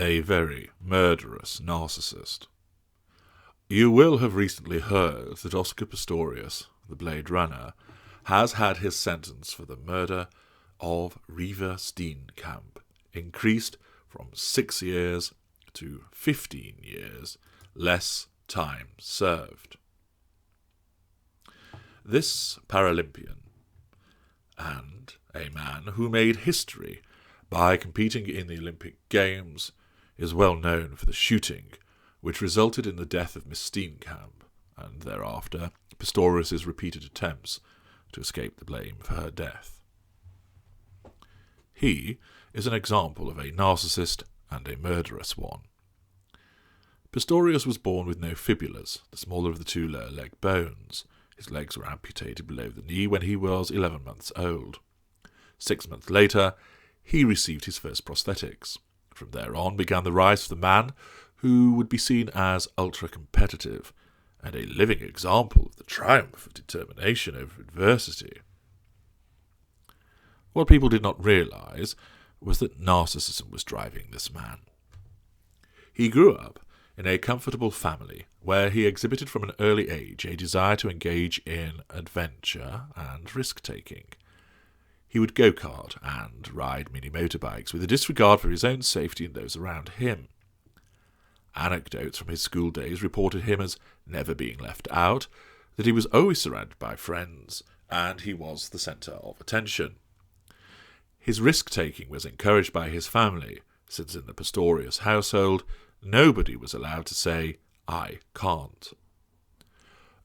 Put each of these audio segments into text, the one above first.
a very murderous narcissist. You will have recently heard that Oscar Pistorius, the Blade Runner, has had his sentence for the murder of Reeva Steenkamp increased from 6 years to 15 years, less time served. This Paralympian, and a man who made history by competing in the Olympic Games, is well known for the shooting which resulted in the death of Miss Steenkamp, and thereafter Pistorius's repeated attempts to escape the blame for her death. He is an example of a narcissist and a murderous one. Pistorius was born with no fibulas, the smaller of the two lower leg bones. His legs were amputated below the knee when he was 11 months old. 6 months later, he received his first prosthetics. From there on began the rise of the man who would be seen as ultra-competitive and a living example of the triumph of determination over adversity. What people did not realise was that narcissism was driving this man. He grew up in a comfortable family where he exhibited from an early age a desire to engage in adventure and risk-taking. He would go-kart and ride mini-motorbikes with a disregard for his own safety and those around him. Anecdotes from his school days reported him as never being left out, that he was always surrounded by friends, and he was the centre of attention. His risk-taking was encouraged by his family, since in the Pistorius household, nobody was allowed to say, "I can't."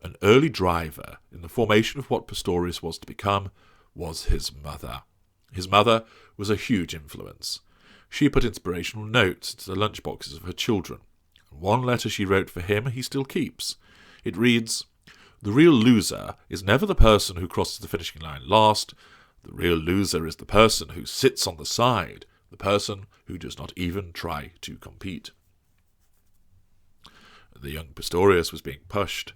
An early driver in the formation of what Pistorius was to become was his mother. His mother was a huge influence. She put inspirational notes into the lunchboxes of her children. One letter she wrote for him he still keeps. It reads, "The real loser is never the person who crosses the finishing line last. The real loser is the person who sits on the side, the person who does not even try to compete." The young Pistorius was being pushed,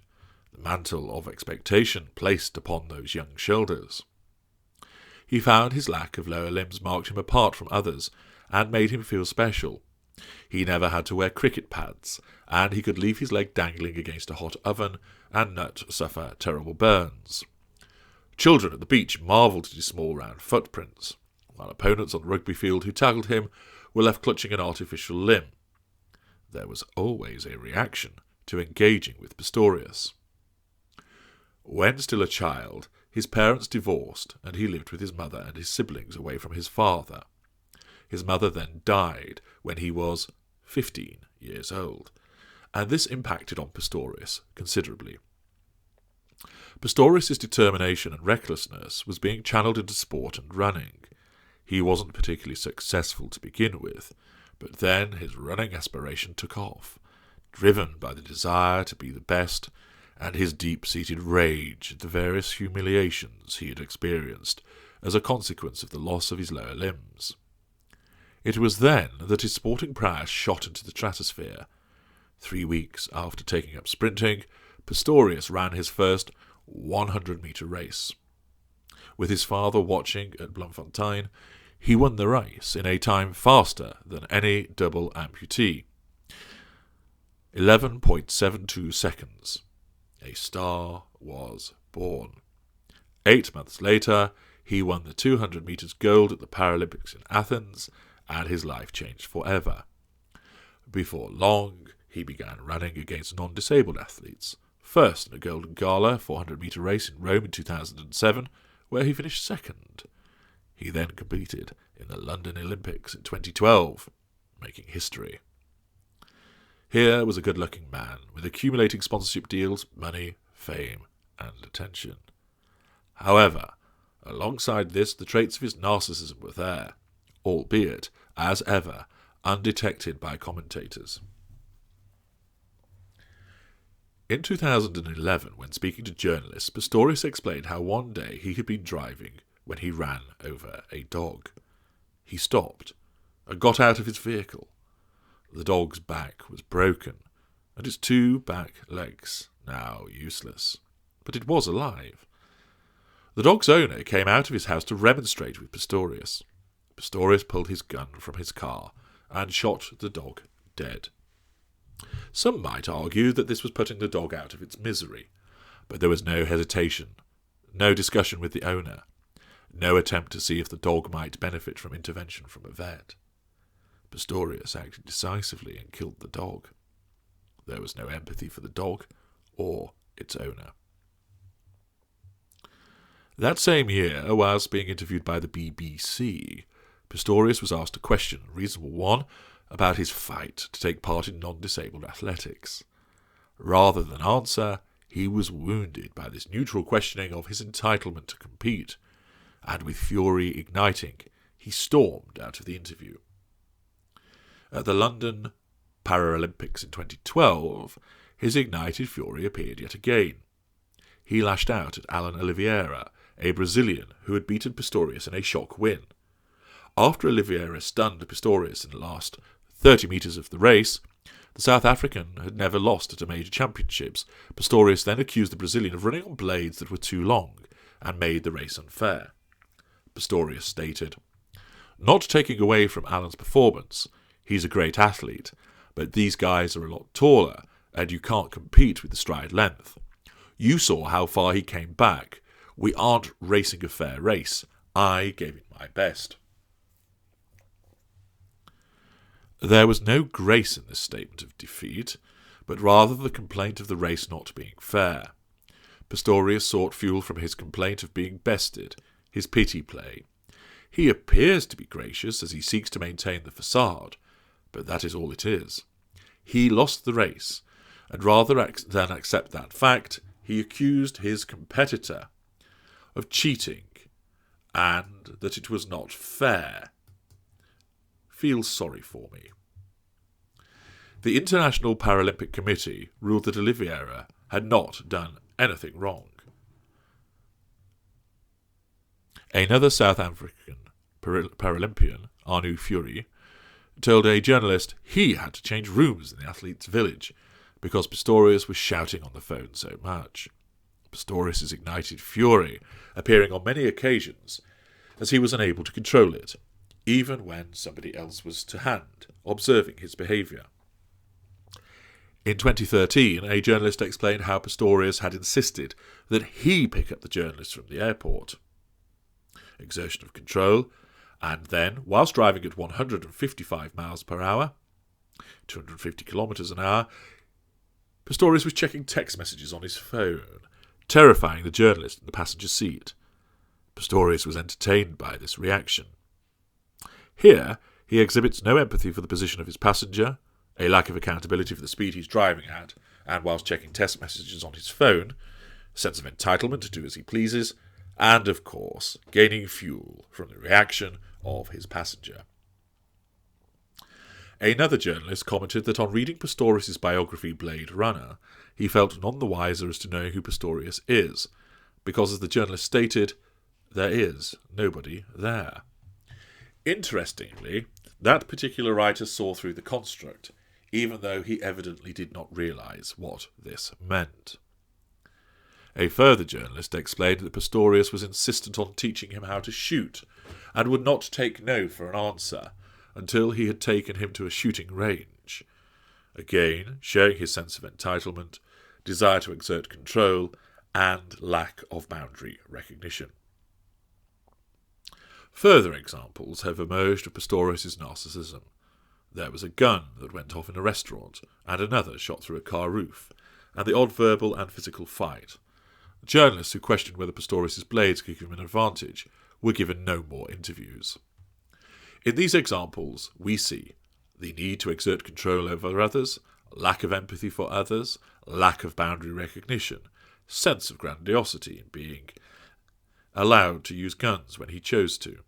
the mantle of expectation placed upon those young shoulders. He found his lack of lower limbs marked him apart from others and made him feel special. He never had to wear cricket pads, and he could leave his leg dangling against a hot oven and not suffer terrible burns. Children at the beach marvelled at his small round footprints, while opponents on the rugby field who tackled him were left clutching an artificial limb. There was always a reaction to engaging with Pistorius. When still a child, his parents divorced, and he lived with his mother and his siblings away from his father. His mother then died when he was 15 years old, and this impacted on Pistorius considerably. Pistorius's determination and recklessness was being channeled into sport and running. He wasn't particularly successful to begin with, but then his running aspiration took off, driven by the desire to be the best and his deep-seated rage at the various humiliations he had experienced as a consequence of the loss of his lower limbs. It was then that his sporting prowess shot into the stratosphere. 3 weeks after taking up sprinting, Pistorius ran his first 100-metre race. With his father watching at Bloemfontein, he won the race in a time faster than any double amputee. 11.72 seconds. A star was born. 8 months later, he won the 200 metres gold at the Paralympics in Athens, and his life changed forever. Before long, he began running against non-disabled athletes, first in a Golden Gala 400-metre race in Rome in 2007, where he finished second. He then competed in the London Olympics in 2012, making history. Here was a good-looking man with accumulating sponsorship deals, money, fame, and attention. However, alongside this, the traits of his narcissism were there, albeit, as ever, undetected by commentators. In 2011, when speaking to journalists, Pistorius explained how one day he had been driving when he ran over a dog. He stopped and got out of his vehicle. The dog's back was broken, and its 2 back legs now useless. But it was alive. The dog's owner came out of his house to remonstrate with Pistorius. Pistorius pulled his gun from his car and shot the dog dead. Some might argue that this was putting the dog out of its misery, but there was no hesitation, no discussion with the owner, no attempt to see if the dog might benefit from intervention from a vet. Pistorius acted decisively and killed the dog. There was no empathy for the dog or its owner. That same year, whilst being interviewed by the BBC, Pistorius was asked a question, a reasonable one, about his fight to take part in non-disabled athletics. Rather than answer, he was wounded by this neutral questioning of his entitlement to compete, and with fury igniting, he stormed out of the interview. At the London Paralympics in 2012, his ignited fury appeared yet again. He lashed out at Alan Oliveira, a Brazilian who had beaten Pistorius in a shock win. After Oliveira stunned Pistorius in the last 30 metres of the race, the South African had never lost at a major championships. Pistorius then accused the Brazilian of running on blades that were too long and made the race unfair. Pistorius stated, "Not taking away from Alan's performance, he's a great athlete, but these guys are a lot taller and you can't compete with the stride length. You saw how far he came back. We aren't racing a fair race. I gave it my best." There was no grace in this statement of defeat, but rather the complaint of the race not being fair. Pistorius sought fuel from his complaint of being bested, his pity play. He appears to be gracious as he seeks to maintain the facade, but that is all it is. He lost the race, and rather than accept that fact, he accused his competitor of cheating, and that it was not fair. Feels sorry for me. The International Paralympic Committee ruled that Oliveira had not done anything wrong. Another South African Paralympian, Anu Fury, told a journalist he had to change rooms in the athletes' village because Pistorius was shouting on the phone so much. Pistorius' ignited fury, appearing on many occasions, as he was unable to control it, even when somebody else was to hand, observing his behaviour. In 2013, a journalist explained how Pistorius had insisted that he pick up the journalist from the airport. Exertion of control, and then, whilst driving at 155 miles per hour, 250 kilometres an hour, Pistorius was checking text messages on his phone, terrifying the journalist in the passenger seat. Pistorius was entertained by this reaction. Here, he exhibits no empathy for the position of his passenger, a lack of accountability for the speed he's driving at, and whilst checking text messages on his phone, a sense of entitlement to do as he pleases, and, of course, gaining fuel from the reaction of his passenger. Another journalist commented that on reading Pistorius' biography Blade Runner, he felt none the wiser as to know who Pistorius is, because, as the journalist stated, there is nobody there. Interestingly, that particular writer saw through the construct, even though he evidently did not realise what this meant. A further journalist explained that Pistorius was insistent on teaching him how to shoot, and would not take no for an answer until he had taken him to a shooting range. Again, showing his sense of entitlement, desire to exert control, and lack of boundary recognition. Further examples have emerged of Pistorius' narcissism. There was a gun that went off in a restaurant, and another shot through a car roof, and the odd verbal and physical fight. Journalists who questioned whether Pistorius' blades could give him an advantage were given no more interviews. In these examples, we see the need to exert control over others, lack of empathy for others, lack of boundary recognition, sense of grandiosity in being allowed to use guns when he chose to,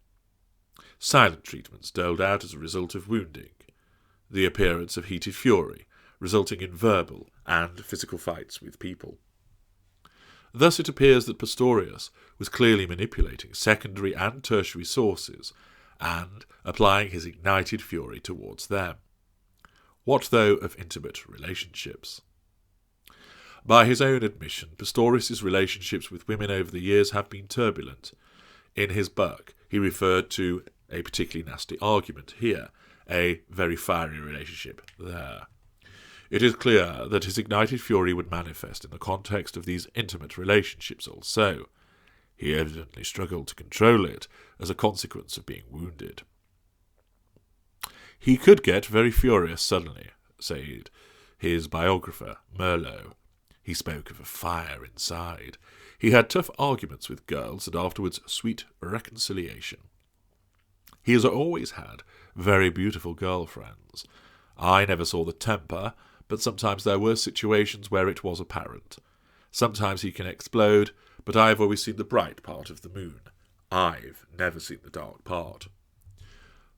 silent treatments doled out as a result of wounding, the appearance of heated fury, resulting in verbal and physical fights with people. Thus it appears that Pistorius was clearly manipulating secondary and tertiary sources and applying his ignited fury towards them. What, though, of intimate relationships? By his own admission, Pistorius' relationships with women over the years have been turbulent. In his book, he referred to a particularly nasty argument here, a very fiery relationship there. It is clear that his ignited fury would manifest in the context of these intimate relationships also. He evidently struggled to control it as a consequence of being wounded. He could get very furious suddenly, said his biographer, Merlot. He spoke of a fire inside. He had tough arguments with girls and afterwards sweet reconciliation. He has always had very beautiful girlfriends. I never saw the temper, but sometimes there were situations where it was apparent. Sometimes he can explode, but I have always seen the bright part of the moon. I've never seen the dark part.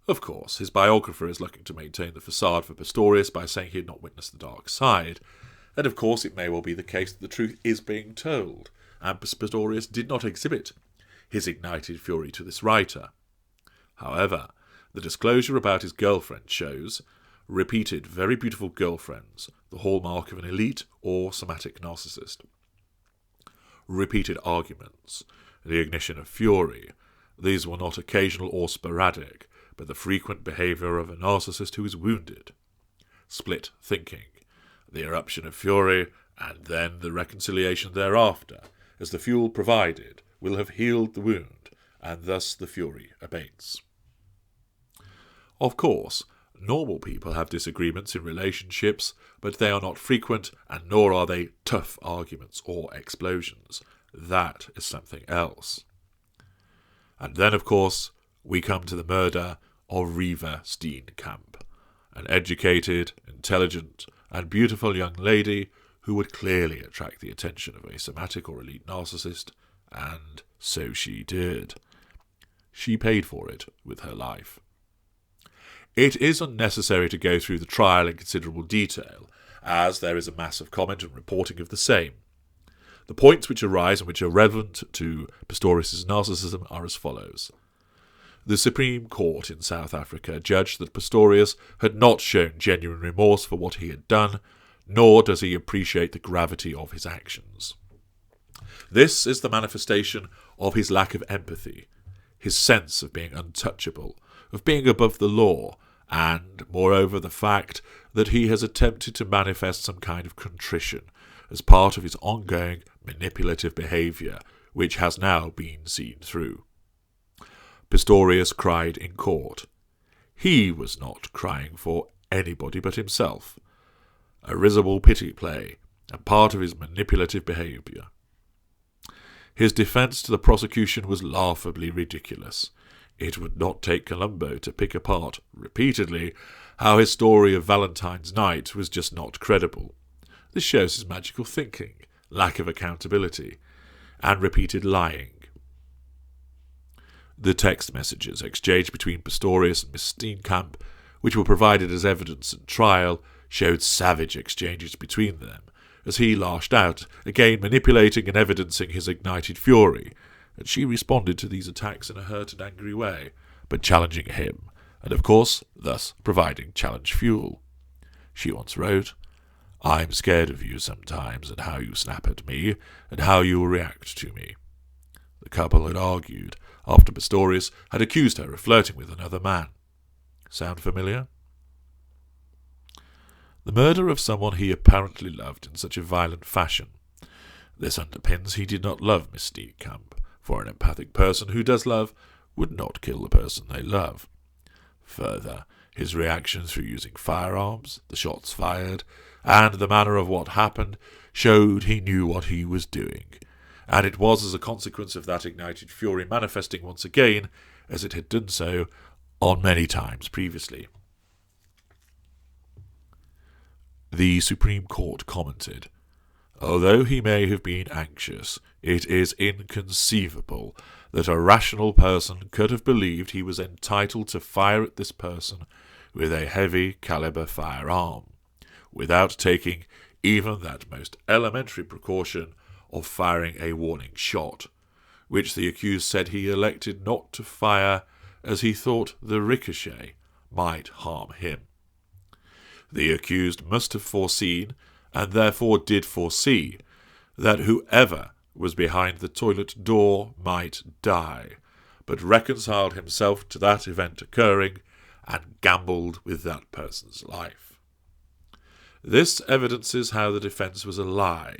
Of course, his biographer is looking to maintain the facade for Pistorius by saying he had not witnessed the dark side, and of course it may well be the case that the truth is being told, and Pistorius did not exhibit his ignited fury to this writer. However, the disclosure about his girlfriend shows repeated very beautiful girlfriends, the hallmark of an elite or somatic narcissist. Repeated arguments, the ignition of fury, these were not occasional or sporadic, but the frequent behaviour of a narcissist who is wounded. Split thinking, the eruption of fury, and then the reconciliation thereafter, as the fuel provided will have healed the wound, and thus the fury abates. Of course, normal people have disagreements in relationships, but they are not frequent, and nor are they tough arguments or explosions. That is something else. And then, of course, we come to the murder of Reeva Steenkamp, an educated, intelligent, and beautiful young lady who would clearly attract the attention of a somatic or elite narcissist, and so she did. She paid for it with her life. It is unnecessary to go through the trial in considerable detail, as there is a mass of comment and reporting of the same. The points which arise and which are relevant to Pistorius' narcissism are as follows. The Supreme Court in South Africa judged that Pistorius had not shown genuine remorse for what he had done, nor does he appreciate the gravity of his actions. This is the manifestation of his lack of empathy, his sense of being untouchable, of being above the law, and, moreover, the fact that he has attempted to manifest some kind of contrition as part of his ongoing manipulative behaviour, which has now been seen through. Pistorius cried in court. He was not crying for anybody but himself. A risible pity play, and part of his manipulative behaviour. His defence to the prosecution was laughably ridiculous. It would not take Columbo to pick apart, repeatedly, how his story of Valentine's night was just not credible. This shows his magical thinking, lack of accountability, and repeated lying. The text messages exchanged between Pistorius and Miss Steenkamp, which were provided as evidence at trial, showed savage exchanges between them, as he lashed out, again manipulating and evidencing his ignited fury, and she responded to these attacks in a hurt and angry way, but challenging him, and of course, thus providing challenge fuel. She once wrote, "I'm scared of you sometimes, and how you snap at me, and how you will react to me." The couple had argued, after Pistorius had accused her of flirting with another man. Sound familiar? The murder of someone he apparently loved in such a violent fashion. This underpins he did not love Miss Steenkamp, for an empathic person who does love would not kill the person they love. Further, his reaction through using firearms, the shots fired, and the manner of what happened showed he knew what he was doing, and it was as a consequence of that ignited fury manifesting once again, as it had done so on many times previously. The Supreme Court commented, "Although he may have been anxious, it is inconceivable that a rational person could have believed he was entitled to fire at this person with a heavy caliber firearm, without taking even that most elementary precaution of firing a warning shot, which the accused said he elected not to fire as he thought the ricochet might harm him. The accused must have foreseen, and therefore did foresee, that whoever was behind the toilet door might die, but reconciled himself to that event occurring, and gambled with that person's life. This evidences how the defence was a lie,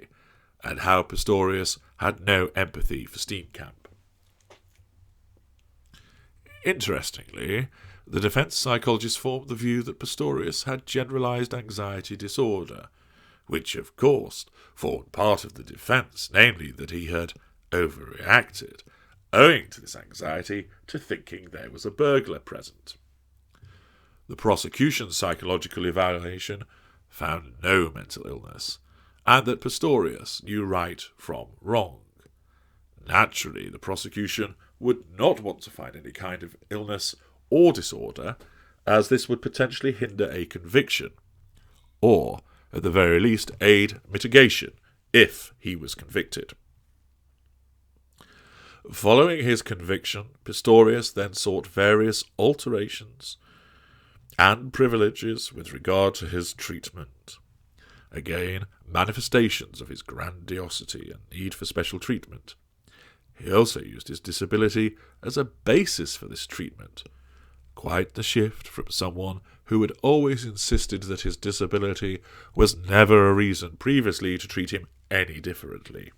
and how Pistorius had no empathy for Steenkamp. Interestingly, the defence psychologists formed the view that Pistorius had generalised anxiety disorder, which, of course, formed part of the defence, namely that he had overreacted, owing to this anxiety to thinking there was a burglar present. The prosecution's psychological evaluation found no mental illness, and that Pistorius knew right from wrong. Naturally, the prosecution would not want to find any kind of illness or disorder, as this would potentially hinder a conviction, or, at the very least, aid mitigation, if he was convicted. Following his conviction, Pistorius then sought various alterations and privileges with regard to his treatment. Again, manifestations of his grandiosity and need for special treatment. He also used his disability as a basis for this treatment. Quite the shift from someone who had always insisted that his disability was never a reason previously to treat him any differently.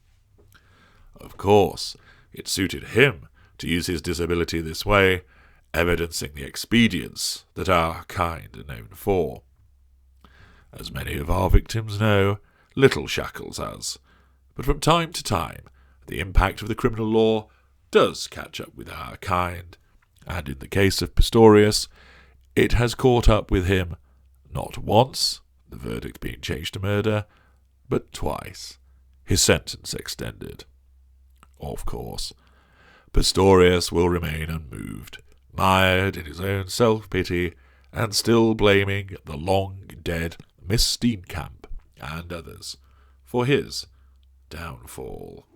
Of course, it suited him to use his disability this way, evidencing the expedients that our kind are known for. As many of our victims know, little shackles us, but from time to time the impact of the criminal law does catch up with our kind, and in the case of Pistorius, it has caught up with him not once, the verdict being changed to murder, but twice, his sentence extended. Of course, Pistorius will remain unmoved, mired in his own self-pity, and still blaming the long-dead Miss Steenkamp and others for his downfall.